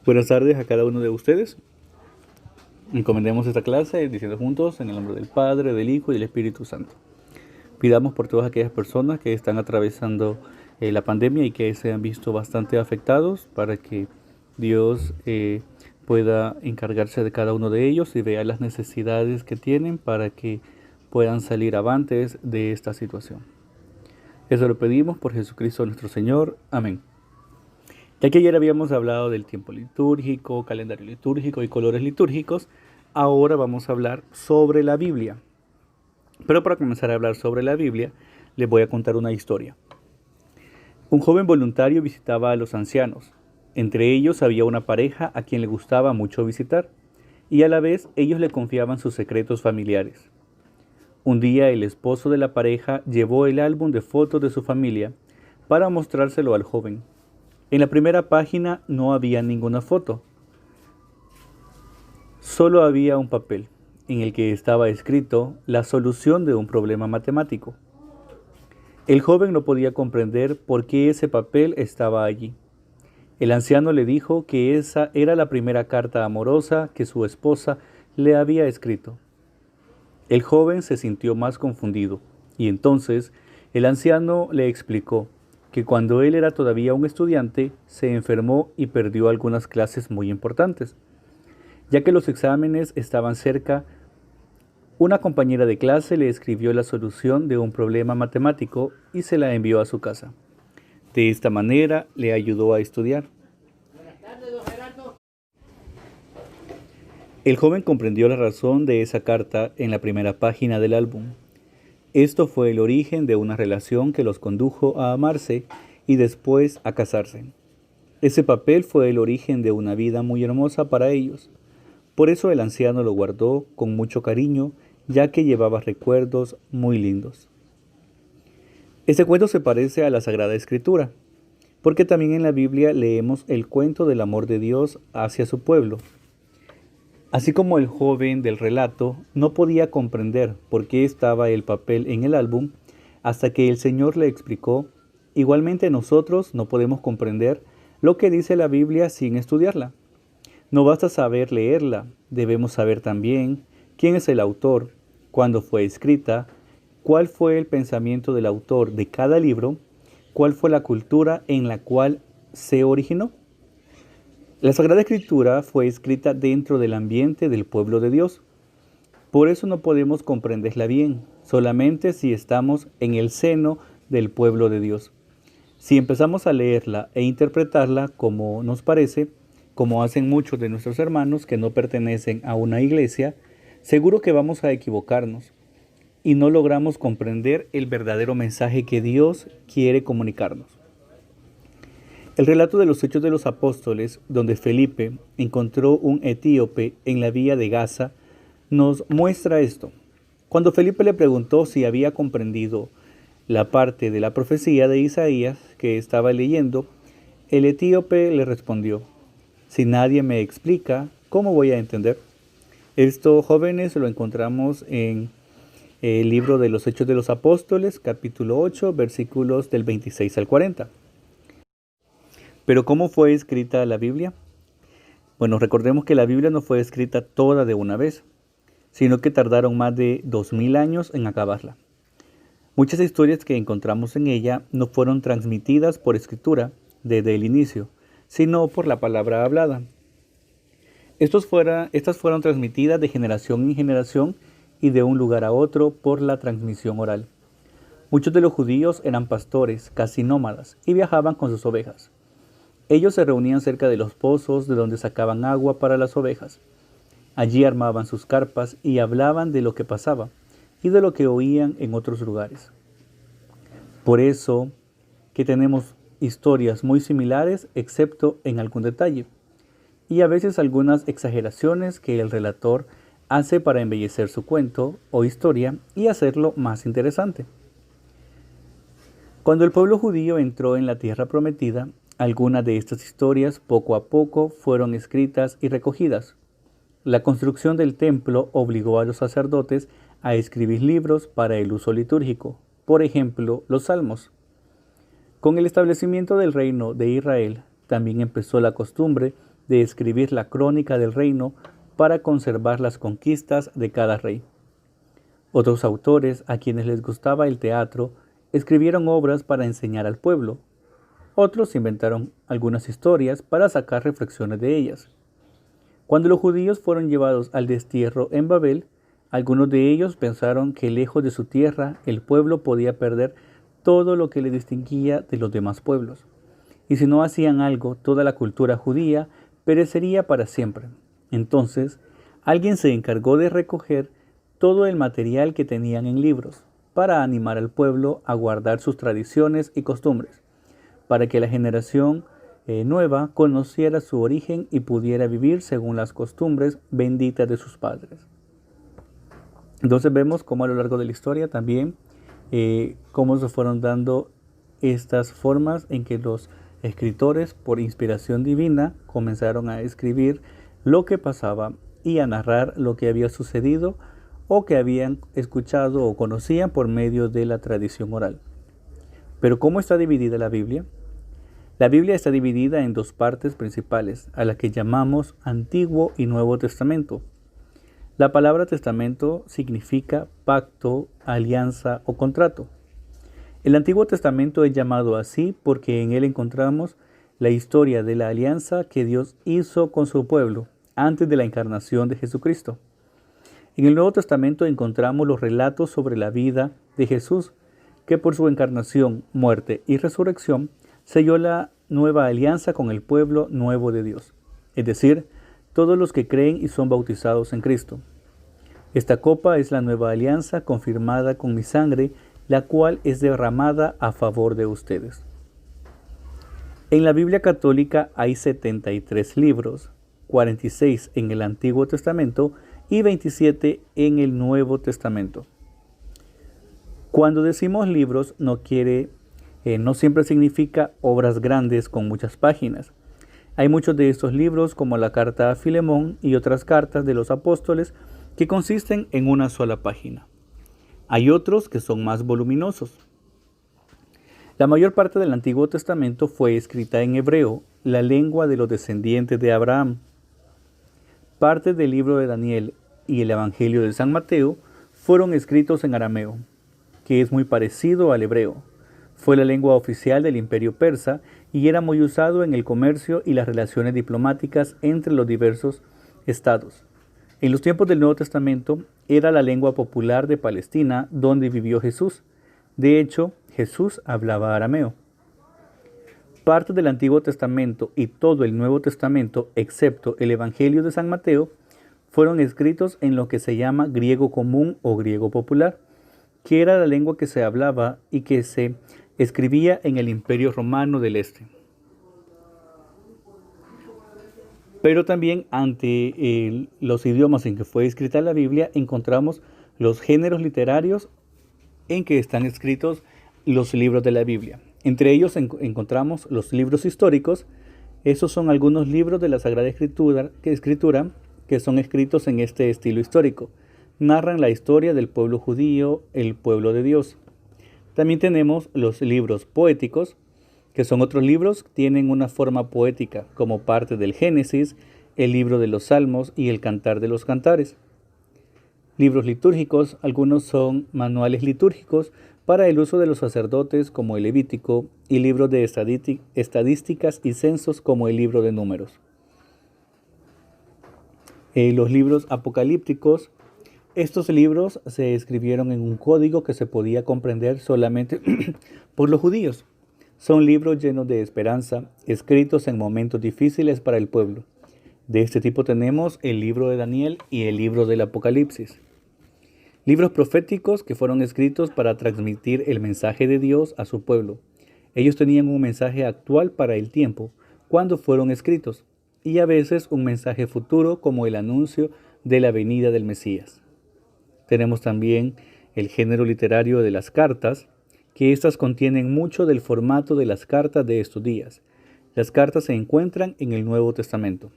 Buenas tardes a cada uno de ustedes. Encomendemos esta clase diciendo juntos en el nombre del Padre, del Hijo y del Espíritu Santo. Pidamos por todas aquellas personas que están atravesando la pandemia y que se han visto bastante afectados para que Dios pueda encargarse de cada uno de ellos y vea las necesidades que tienen para que puedan salir avantes de esta situación. Eso lo pedimos por Jesucristo nuestro Señor. Amén. Ya que ayer habíamos hablado del tiempo litúrgico, calendario litúrgico y colores litúrgicos, ahora vamos a hablar sobre la Biblia. Pero para comenzar a hablar sobre la Biblia, les voy a contar una historia. Un joven voluntario visitaba a los ancianos. Entre ellos había una pareja a quien le gustaba mucho visitar, y a la vez ellos le confiaban sus secretos familiares. Un día el esposo de la pareja llevó el álbum de fotos de su familia para mostrárselo al joven. En la primera página no había ninguna foto. Solo había un papel en el que estaba escrito la solución de un problema matemático. El joven no podía comprender por qué ese papel estaba allí. El anciano le dijo que esa era la primera carta amorosa que su esposa le había escrito. El joven se sintió más confundido y entonces el anciano le explicó que cuando él era todavía un estudiante, se enfermó y perdió algunas clases muy importantes. Ya que los exámenes estaban cerca, una compañera de clase le escribió la solución de un problema matemático y se la envió a su casa. De esta manera le ayudó a estudiar. El joven comprendió la razón de esa carta en la primera página del álbum. Esto fue el origen de una relación que los condujo a amarse y después a casarse. Ese papel fue el origen de una vida muy hermosa para ellos. Por eso el anciano lo guardó con mucho cariño, ya que llevaba recuerdos muy lindos. Este cuento se parece a la Sagrada Escritura, porque también en la Biblia leemos el cuento del amor de Dios hacia su pueblo. Así como el joven del relato no podía comprender por qué estaba el papel en el álbum, hasta que el Señor le explicó, igualmente nosotros no podemos comprender lo que dice la Biblia sin estudiarla. No basta saber leerla, debemos saber también quién es el autor, cuándo fue escrita, cuál fue el pensamiento del autor de cada libro, cuál fue la cultura en la cual se originó. La Sagrada Escritura fue escrita dentro del ambiente del pueblo de Dios. Por eso no podemos comprenderla bien, solamente si estamos en el seno del pueblo de Dios. Si empezamos a leerla e interpretarla como nos parece, como hacen muchos de nuestros hermanos que no pertenecen a una iglesia, seguro que vamos a equivocarnos y no logramos comprender el verdadero mensaje que Dios quiere comunicarnos. El relato de los Hechos de los Apóstoles, donde Felipe encontró un etíope en la vía de Gaza, nos muestra esto. Cuando Felipe le preguntó si había comprendido la parte de la profecía de Isaías que estaba leyendo, el etíope le respondió: si nadie me explica, ¿cómo voy a entender? Esto, jóvenes, lo encontramos en el libro de los Hechos de los Apóstoles, capítulo 8, versículos del 26 al 40. Pero ¿cómo fue escrita la Biblia? Bueno, recordemos que la Biblia no fue escrita toda de una vez, sino que tardaron más de 2000 años en acabarla. Muchas historias que encontramos en ella no fueron transmitidas por escritura desde el inicio, sino por la palabra hablada. Estas fueron transmitidas de generación en generación y de un lugar a otro por la transmisión oral. Muchos de los judíos eran pastores, casi nómadas, y viajaban con sus ovejas. Ellos se reunían cerca de los pozos de donde sacaban agua para las ovejas. Allí armaban sus carpas y hablaban de lo que pasaba y de lo que oían en otros lugares. Por eso que tenemos historias muy similares, excepto en algún detalle, y a veces algunas exageraciones que el relator hace para embellecer su cuento o historia y hacerlo más interesante. Cuando el pueblo judío entró en la tierra prometida, algunas de estas historias poco a poco fueron escritas y recogidas. La construcción del templo obligó a los sacerdotes a escribir libros para el uso litúrgico, por ejemplo, los salmos. Con el establecimiento del reino de Israel, también empezó la costumbre de escribir la crónica del reino para conservar las conquistas de cada rey. Otros autores, a quienes les gustaba el teatro, escribieron obras para enseñar al pueblo. Otros inventaron algunas historias para sacar reflexiones de ellas. Cuando los judíos fueron llevados al destierro en Babel, algunos de ellos pensaron que lejos de su tierra el pueblo podía perder todo lo que le distinguía de los demás pueblos. Y si no hacían algo, toda la cultura judía perecería para siempre. Entonces, alguien se encargó de recoger todo el material que tenían en libros, para animar al pueblo a guardar sus tradiciones y costumbres, para que la generación nueva conociera su origen y pudiera vivir según las costumbres benditas de sus padres. Entonces vemos cómo a lo largo de la historia también cómo se fueron dando estas formas en que los escritores, por inspiración divina, comenzaron a escribir lo que pasaba y a narrar lo que había sucedido o que habían escuchado o conocían por medio de la tradición oral. Pero ¿cómo está dividida la Biblia? La Biblia está dividida en dos partes principales, a las que llamamos Antiguo y Nuevo Testamento. La palabra testamento significa pacto, alianza o contrato. El Antiguo Testamento es llamado así porque en él encontramos la historia de la alianza que Dios hizo con su pueblo antes de la encarnación de Jesucristo. En el Nuevo Testamento encontramos los relatos sobre la vida de Jesús, que por su encarnación, muerte y resurrección selló la nueva alianza con el pueblo nuevo de Dios, es decir, todos los que creen y son bautizados en Cristo. Esta copa es la nueva alianza confirmada con mi sangre, la cual es derramada a favor de ustedes. En la Biblia católica hay 73 libros, 46 en el Antiguo Testamento y 27 en el Nuevo Testamento. Cuando decimos libros no siempre significa obras grandes con muchas páginas. Hay muchos de estos libros, como la carta a Filemón y otras cartas de los apóstoles, que consisten en una sola página. Hay otros que son más voluminosos. La mayor parte del Antiguo Testamento fue escrita en hebreo, la lengua de los descendientes de Abraham. Parte del libro de Daniel y el Evangelio de San Mateo fueron escritos en arameo, que es muy parecido al hebreo. Fue la lengua oficial del Imperio Persa y era muy usado en el comercio y las relaciones diplomáticas entre los diversos estados. En los tiempos del Nuevo Testamento era la lengua popular de Palestina donde vivió Jesús. De hecho, Jesús hablaba arameo. Parte del Antiguo Testamento y todo el Nuevo Testamento, excepto el Evangelio de San Mateo, fueron escritos en lo que se llama griego común o griego popular, que era la lengua que se hablaba y que se escribía en el Imperio Romano del Este. Pero también ante los idiomas en que fue escrita la Biblia, encontramos los géneros literarios en que están escritos los libros de la Biblia. Entre ellos encontramos los libros históricos. Esos son algunos libros de la Sagrada Escritura que son escritos en este estilo histórico. Narran la historia del pueblo judío, el pueblo de Dios. También tenemos los libros poéticos, que son otros libros que tienen una forma poética, como parte del Génesis, el libro de los Salmos y el Cantar de los Cantares. Libros litúrgicos, algunos son manuales litúrgicos para el uso de los sacerdotes, como el Levítico, y libros de estadísticas y censos, como el libro de Números. Los libros apocalípticos, estos libros se escribieron en un código que se podía comprender solamente por los judíos. Son libros llenos de esperanza, escritos en momentos difíciles para el pueblo. De este tipo tenemos el libro de Daniel y el libro del Apocalipsis. Libros proféticos que fueron escritos para transmitir el mensaje de Dios a su pueblo. Ellos tenían un mensaje actual para el tiempo, cuando fueron escritos, y a veces un mensaje futuro como el anuncio de la venida del Mesías. Tenemos también el género literario de las cartas, que éstas contienen mucho del formato de las cartas de estos días. Las cartas se encuentran en el Nuevo Testamento.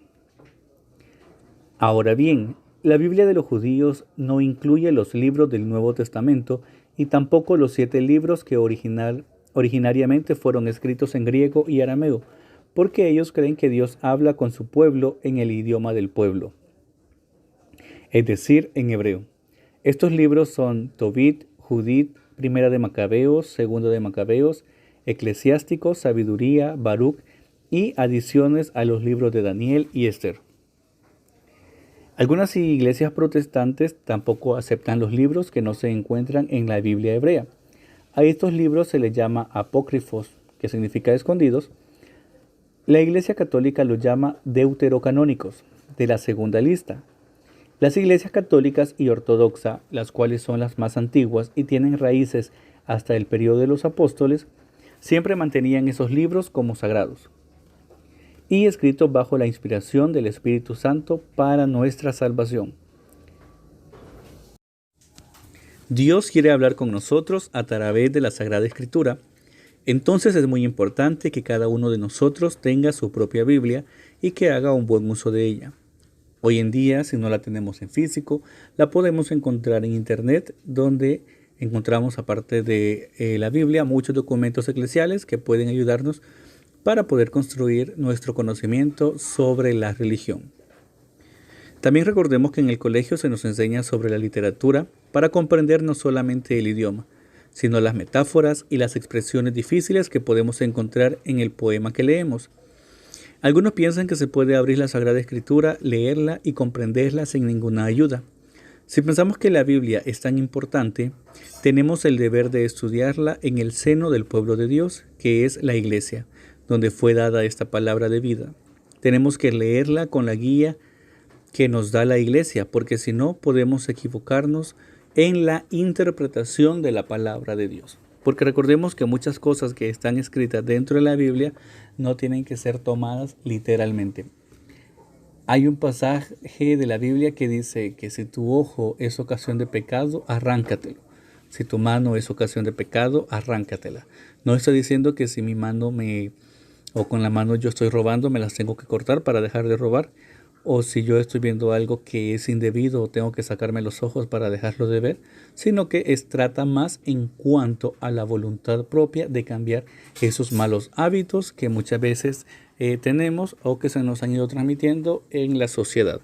Ahora bien, la Biblia de los judíos no incluye los libros del Nuevo Testamento y tampoco los 7 libros que originariamente fueron escritos en griego y arameo, porque ellos creen que Dios habla con su pueblo en el idioma del pueblo, es decir, en hebreo. Estos libros son Tobit, Judit, Primera de Macabeos, Segunda de Macabeos, Eclesiásticos, Sabiduría, Baruch y adiciones a los libros de Daniel y Esther. Algunas iglesias protestantes tampoco aceptan los libros que no se encuentran en la Biblia hebrea. A estos libros se les llama apócrifos, que significa escondidos. La Iglesia Católica los llama deuterocanónicos, de la segunda lista. Las iglesias católicas y ortodoxa, las cuales son las más antiguas y tienen raíces hasta el periodo de los apóstoles, siempre mantenían esos libros como sagrados y escritos bajo la inspiración del Espíritu Santo para nuestra salvación. Dios quiere hablar con nosotros a través de la Sagrada Escritura. Entonces es muy importante que cada uno de nosotros tenga su propia Biblia y que haga un buen uso de ella. Hoy en día, si no la tenemos en físico, la podemos encontrar en internet, donde encontramos, aparte de la Biblia, muchos documentos eclesiales que pueden ayudarnos para poder construir nuestro conocimiento sobre la religión. También recordemos que en el colegio se nos enseña sobre la literatura para comprender no solamente el idioma, sino las metáforas y las expresiones difíciles que podemos encontrar en el poema que leemos. Algunos piensan que se puede abrir la Sagrada Escritura, leerla y comprenderla sin ninguna ayuda. Si pensamos que la Biblia es tan importante, tenemos el deber de estudiarla en el seno del pueblo de Dios, que es la Iglesia, donde fue dada esta palabra de vida. Tenemos que leerla con la guía que nos da la Iglesia, porque si no podemos equivocarnos en la interpretación de la palabra de Dios. Porque recordemos que muchas cosas que están escritas dentro de la Biblia no tienen que ser tomadas literalmente. Hay un pasaje de la Biblia que dice que si tu ojo es ocasión de pecado, arráncatelo. Si tu mano es ocasión de pecado, arráncatela. No estoy diciendo que si mi mano o con la mano yo estoy robando, me las tengo que cortar para dejar de robar. O si yo estoy viendo algo que es indebido, tengo que sacarme los ojos para dejarlo de ver, sino que trata más en cuanto a la voluntad propia de cambiar esos malos hábitos que muchas veces tenemos o que se nos han ido transmitiendo en la sociedad.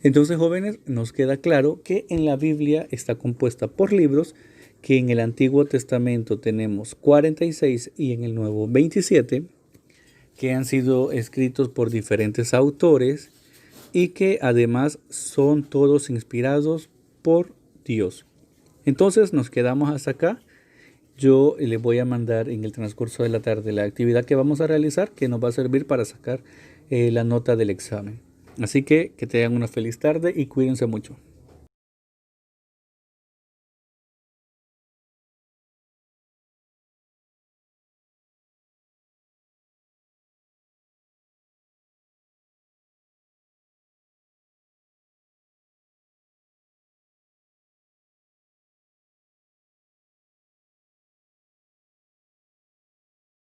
Entonces, jóvenes, nos queda claro que en la Biblia está compuesta por libros, que en el Antiguo Testamento tenemos 46 y en el Nuevo 27, que han sido escritos por diferentes autores y que además son todos inspirados por Dios. Entonces nos quedamos hasta acá. Yo les voy a mandar en el transcurso de la tarde la actividad que vamos a realizar, que nos va a servir para sacar la nota del examen. Así que tengan una feliz tarde y cuídense mucho.